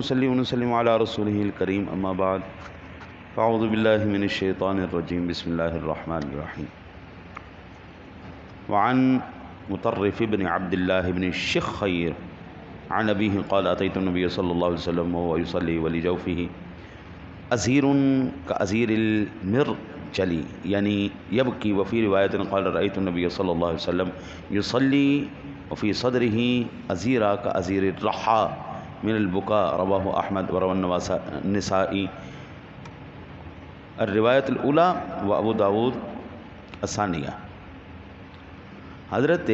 ونصلي ونسلم على رسوله الكريم أما بعد فأعوذ بالله من الشيطان الرجيم بسم الله الرحمن الرحيم. وعن مطرف بن عبد الله بن الشخير عن أبيه قال أتيت النبي صلى الله عليه وسلم وهو يصلي ولجوفه أزير كأزير المرجل يعني يبكي. وفي رواية قال رأيت النبي صلى الله عليه وسلم يصلي وفي صدره أزير كأزير الرحى من البكاء. رواه أحمد وروى النسائي الروایت الاولى و ابو داود الثانیہ. حضرت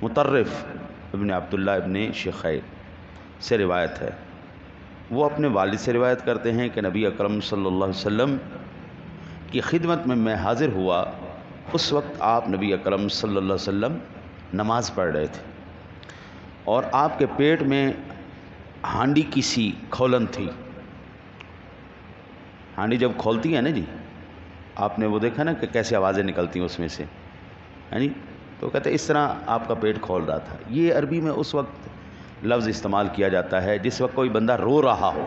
مطرف ابن عبداللہ ابن شخیر سے روایت ہے. وہ اپنے والد سے روایت کرتے ہیں کہ نبی اکرم صلی اللہ علیہ وسلم کی خدمت میں حاضر ہوا. اس وقت آپ نبی اکرم صلی اللہ علیہ وسلم نماز پڑھ رہے تھے اور آپ کے پیٹ میں ہانڈی کی سی کھولن تھی. ہانڈی جب کھولتی ہے نا جی، آپ نے وہ دیکھا نا کہ کیسے آوازیں نکلتی ہیں اس میں سے، یعنی تو کہتے ہیں اس طرح آپ کا پیٹ کھول رہا تھا. یہ عربی میں اس وقت لفظ استعمال کیا جاتا ہے جس وقت کوئی بندہ رو رہا ہو.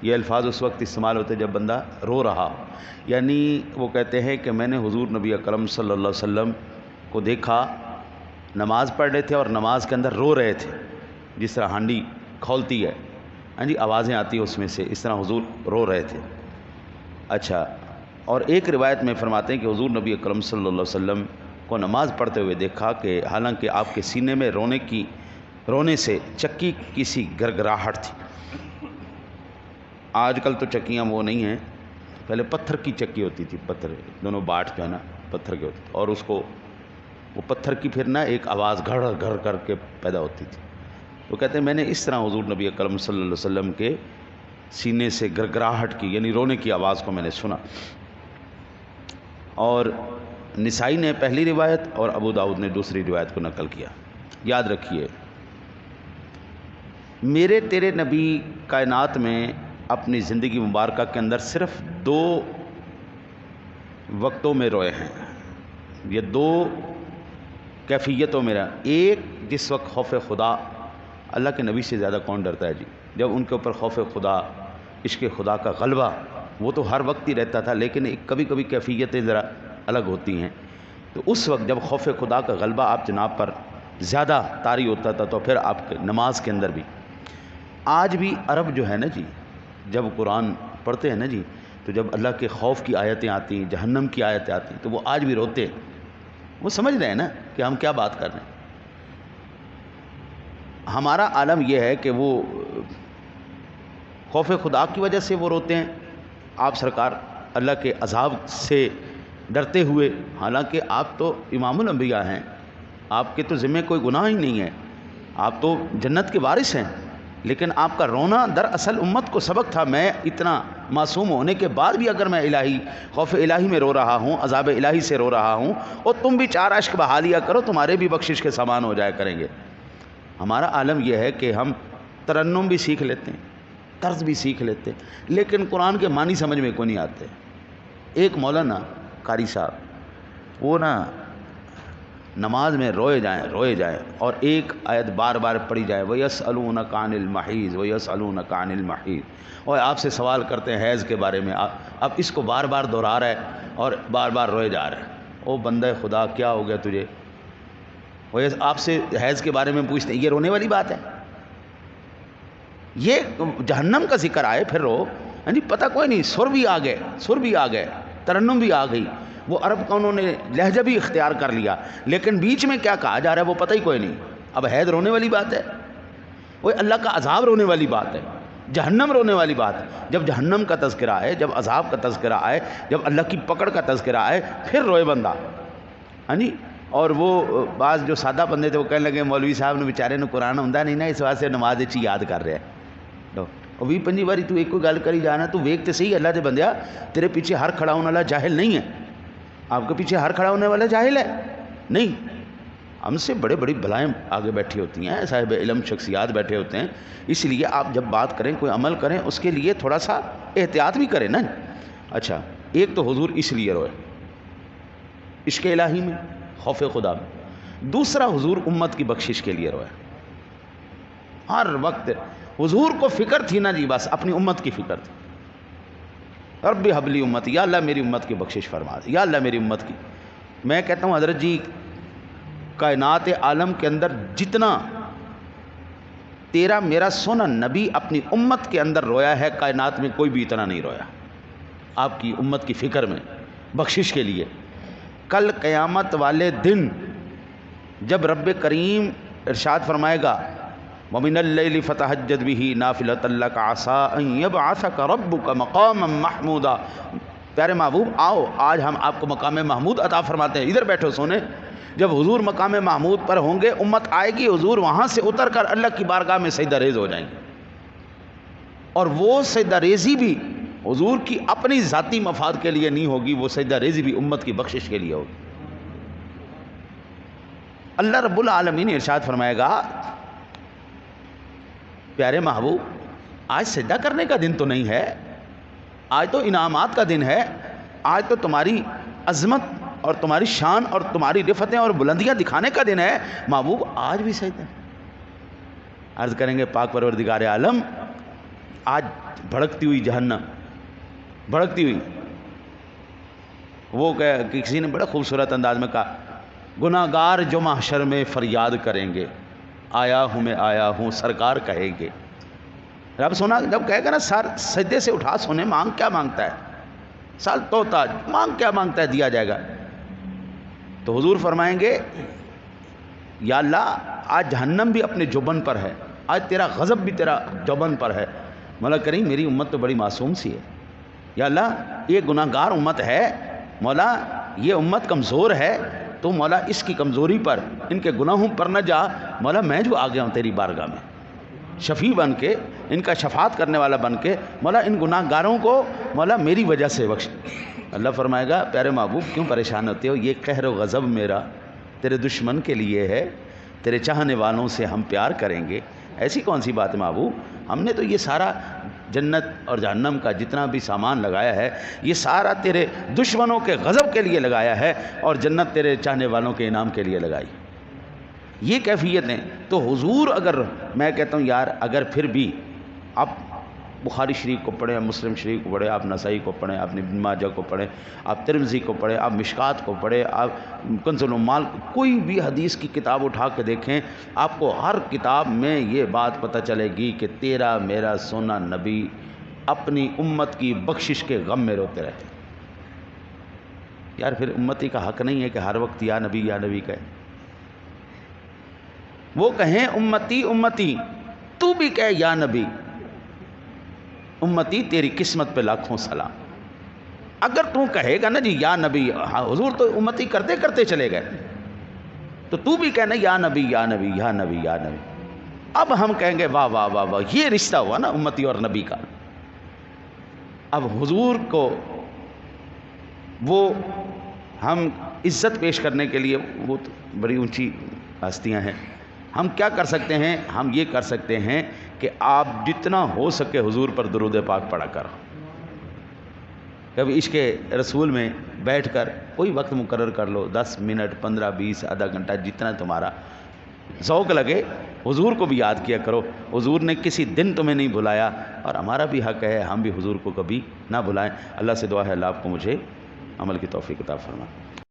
یہ الفاظ اس وقت استعمال ہوتے جب بندہ رو رہا ہو. یعنی وہ کہتے ہیں کہ میں نے حضور نبی اکرم صلی اللہ علیہ وسلم کو دیکھا، نماز پڑھ رہے تھے اور نماز کے اندر رو رہے تھے. جس طرح ہانڈی کھولتی ہے، ہاں جی، آوازیں آتی ہیں اس میں سے، اس طرح حضور رو رہے تھے. اچھا، اور ایک روایت میں فرماتے ہیں کہ حضور نبی اکرم صلی اللہ علیہ وسلم کو نماز پڑھتے ہوئے دیکھا کہ حالانکہ آپ کے سینے میں رونے سے چکی کی سی گرگراہٹ تھی. آج کل تو چکیاں وہ نہیں ہیں، پہلے پتھر کی چکی ہوتی تھی، پتھر دونوں باٹ جو ہے نا پتھر کے ہوتے تھے، اور اس کو وہ پتھر کی پھر نا ایک آواز گھڑ گھڑ کر کے پیدا ہوتی تھی. تو کہتے ہیں میں نے اس طرح حضور نبی اکرم صلی اللہ علیہ وسلم کے سینے سے گرگراہٹ کی یعنی رونے کی آواز کو میں نے سنا. اور نسائی نے پہلی روایت اور ابو داؤد نے دوسری روایت کو نقل کیا. یاد رکھیے، میرے تیرے نبی کائنات میں اپنی زندگی مبارکہ کے اندر صرف 2 وقتوں میں روئے ہیں. یہ 2 کیفیتوں میں رہا. ایک، جس وقت خوف خدا، اللہ کے نبی سے زیادہ کون ڈرتا ہے جی، جب ان کے اوپر خوف خدا، عشق خدا کا غلبہ، وہ تو ہر وقت ہی رہتا تھا، لیکن کبھی کبھی کیفیتیں ذرا الگ ہوتی ہیں. تو اس وقت جب خوف خدا کا غلبہ آپ جناب پر زیادہ طاری ہوتا تھا تو پھر آپ نماز کے اندر بھی. آج بھی عرب جو ہے نا جی، جب قرآن پڑھتے ہیں نا جی، تو جب اللہ کے خوف کی آیتیں آتی ہیں، جہنم کی آیتیں آتی ہیں، تو وہ آج بھی روتے ہیں. وہ سمجھ رہے ہیں نا کہ ہم کیا بات کر رہے ہیں. ہمارا عالم یہ ہے کہ وہ خوف خدا کی وجہ سے وہ روتے ہیں. آپ سرکار اللہ کے عذاب سے ڈرتے ہوئے، حالانکہ آپ تو امام الانبیاء ہیں، آپ کے تو ذمہ کوئی گناہ ہی نہیں ہے، آپ تو جنت کے وارث ہیں، لیکن آپ کا رونا دراصل امت کو سبق تھا. میں اتنا معصوم ہونے کے بعد بھی اگر میں خوف الہی میں رو رہا ہوں، عذاب الہی سے رو رہا ہوں، اور تم بھی 4 اشک بہا لیا کرو، تمہارے بھی بخشش کے سامان ہو جایا کریں گے. ہمارا عالم یہ ہے کہ ہم ترنم بھی سیکھ لیتے ہیں، طرز بھی سیکھ لیتے ہیں، لیکن قرآن کے معنی سمجھ میں کوئی نہیں آتے. ایک مولانا قاری صاحب، وہ نا نماز میں روئے جائیں اور ایک آیت بار بار پڑھی جائے، وَيَسْأَلُونَكَ عَنِ الْمَحِيضِ وَيَسْأَلُونَكَ عَنِ الْمَحِيضِ، اور آپ سے سوال کرتے ہیں حیض کے بارے میں. اب اس کو بار بار دہرا رہا ہے اور بار بار روئے جا رہا ہے. او بندہ خدا، کیا ہو گیا تجھے؟ وہ آپ سے حیض کے بارے میں پوچھتے ہیں، یہ رونے والی بات ہے؟ یہ جہنم کا ذکر آئے پھر رو، ہاں جی، پتہ کوئی نہیں. سر بھی آ گئے، ترنم بھی آ گئی، وہ عرب کا انہوں نے لہجہ بھی اختیار کر لیا، لیکن بیچ میں کیا کہا جا رہا ہے وہ پتہ ہی کوئی نہیں. اب حیض رونے والی بات ہے؟ وہ اللہ کا عذاب رونے والی بات ہے، جہنم رونے والی بات ہے. جب جہنم کا تذکرہ آئے، جب عذاب کا تذکرہ آئے، جب اللہ کی پکڑ کا تذکرہ آئے، پھر روئے بندہ، ہاں جی. اور وہ بعض جو سادہ بندے تھے وہ کہنے لگے مولوی صاحب نے بیچارے نے قرآن ہوندا نہیں نا، اس واسطے نماز چ یاد کر رہا ہے. اور 20-25 باری تو ایک کوئی گل کری جانا، تو ویک تے صحیح، اللہ دے بندیا تیرے پیچھے ہر کھڑا ہونے والا جاہل نہیں ہے. آپ کے پیچھے ہر کھڑا ہونے والا جاہل ہے نہیں. ہم سے بڑے بڑی بلائیں آگے بیٹھی ہوتی ہیں، صاحب علم شخصیات بیٹھے ہوتے ہیں. اس لیے آپ جب بات کریں، کوئی عمل کریں، اس کے لیے تھوڑا سا احتیاط بھی کریں نا. اچھا، ایک تو حضور اس لیے روئے عشق الہی میں، خوف خدا میں. دوسرا، حضور امت کی بخشش کے لیے روئے. ہر وقت حضور کو فکر تھی نا جی، بس اپنی امت کی فکر تھی. رب حبلی امتی، یا اللہ میری امت کی بخشش فرما دے، یا اللہ میری امت کی. میں کہتا ہوں حضرت جی کائنات عالم کے اندر جتنا تیرا میرا سونا نبی اپنی امت کے اندر رویا ہے، کائنات میں کوئی بھی اتنا نہیں رویا آپ کی امت کی فکر میں، بخشش کے لیے. کل قیامت والے دن جب رب کریم ارشاد فرمائے گا وَمِنَ اللَّيْلِ فَتَهَجَّدْ بِهِ نَافِلَةً لَكَ عَسَىٰ أَن يَبْعَثَكَ رَبُّكَ مَقَامًا مَحْمُودًا. پیارے محبوب آؤ، آج ہم آپ کو مقام محمود عطا فرماتے ہیں. ادھر بیٹھو سونے. جب حضور مقام محمود پر ہوں گے، امت آئے گی، حضور وہاں سے اتر کر اللہ کی بارگاہ میں سجدہ ریز ہو جائیں گے، اور وہ سجدہ ریزی بھی حضور کی اپنی ذاتی مفاد کے لیے نہیں ہوگی، وہ سجدہ ریزی بھی امت کی بخشش کے لیے ہوگی. اللہ رب العالمین ارشاد فرمائے گا پیارے محبوب آج سجدہ کرنے کا دن تو نہیں ہے، آج تو انعامات کا دن ہے، آج تو تمہاری عظمت اور تمہاری شان اور تمہاری رفتیں اور بلندیاں دکھانے کا دن ہے. محبوب آج بھی سجدہ. عرض کریں گے پاک پروردگار عالم آج بھڑکتی ہوئی جہنم، بھڑکتی ہوئی، وہ کہ کسی نے بڑا خوبصورت انداز میں کہا گناہگار جو محشر میں فریاد کریں گے آیا ہوں میں آیا ہوں سرکار کہیں گے. رب سونا جب کہے گا نا سر سجدے سے اٹھا سونے مانگ کیا مانگتا ہے، سال تو تاج مانگ کیا مانگتا ہے دیا جائے گا. تو حضور فرمائیں گے یا اللہ آج جہنم بھی اپنے جوبن پر ہے، آج تیرا غضب بھی تیرا جوبن پر ہے. مولا کریم میری امت تو بڑی معصوم سی ہے، یا اللہ یہ گناہ گار امت ہے، مولا یہ امت کمزور ہے، تو مولا اس کی کمزوری پر ان کے گناہوں پر نہ جا، مولا میں جو آ گیا ہوں تیری بارگاہ میں شفیع بن کے، ان کا شفاعت کرنے والا بن کے، مولا ان گناہ گاروں کو مولا میری وجہ سے بخش. اللہ فرمائے گا پیارے محبوب کیوں پریشان ہوتے ہو، یہ قہر و غضب میرا تیرے دشمن کے لیے ہے، تیرے چاہنے والوں سے ہم پیار کریں گے. ایسی کون سی بات ہے محبوب، ہم نے تو یہ سارا جنت اور جہنم کا جتنا بھی سامان لگایا ہے یہ سارا تیرے دشمنوں کے غضب کے لیے لگایا ہے، اور جنت تیرے چاہنے والوں کے انعام کے لیے لگائی. یہ کیفیتیں تو حضور، اگر میں کہتا ہوں یار اگر پھر بھی آپ بخاری شریف کو پڑھیں، مسلم شریف کو پڑھیں، آپ نسائی کو پڑھیں، آپ ابن ماجہ کو پڑھیں، آپ ترمذی کو پڑھیں، آپ مشکات کو پڑھیں، آپ کنز العمال، کوئی بھی حدیث کی کتاب اٹھا کے دیکھیں، آپ کو ہر کتاب میں یہ بات پتہ چلے گی کہ تیرا میرا سونا نبی اپنی امت کی بخشش کے غم میں روتے رہتے. یار پھر امتی کا حق نہیں ہے کہ ہر وقت یا نبی کہے. وہ کہیں امتی امتی، تو بھی کہے یا نبی امتی تیری قسمت پہ لاکھوں سلام. اگر تو کہے گا نا جی یا نبی، حضور تو امتی کرتے کرتے چلے گئے، تو بھی کہنا یا نبی یا نبی یا نبی یا نبی. اب ہم کہیں گے واہ واہ واہ واہ، یہ رشتہ ہوا نا امتی اور نبی کا. اب حضور کو وہ ہم عزت پیش کرنے کے لیے، وہ تو بڑی اونچی ہستیاں ہیں، ہم کیا کر سکتے ہیں؟ ہم یہ کر سکتے ہیں کہ آپ جتنا ہو سکے حضور پر درود پاک پڑھا کر، کبھی عشق رسول میں بیٹھ کر کوئی وقت مقرر کر لو، 10 منٹ 15 20 آدھا گھنٹہ جتنا تمہارا ذوق لگے، حضور کو بھی یاد کیا کرو. حضور نے کسی دن تمہیں نہیں بلایا، اور ہمارا بھی حق ہے ہم بھی حضور کو کبھی نہ بلائیں. اللہ سے دعا ہے اللہ آپ کو مجھے عمل کی توفیق عطا فرمائے.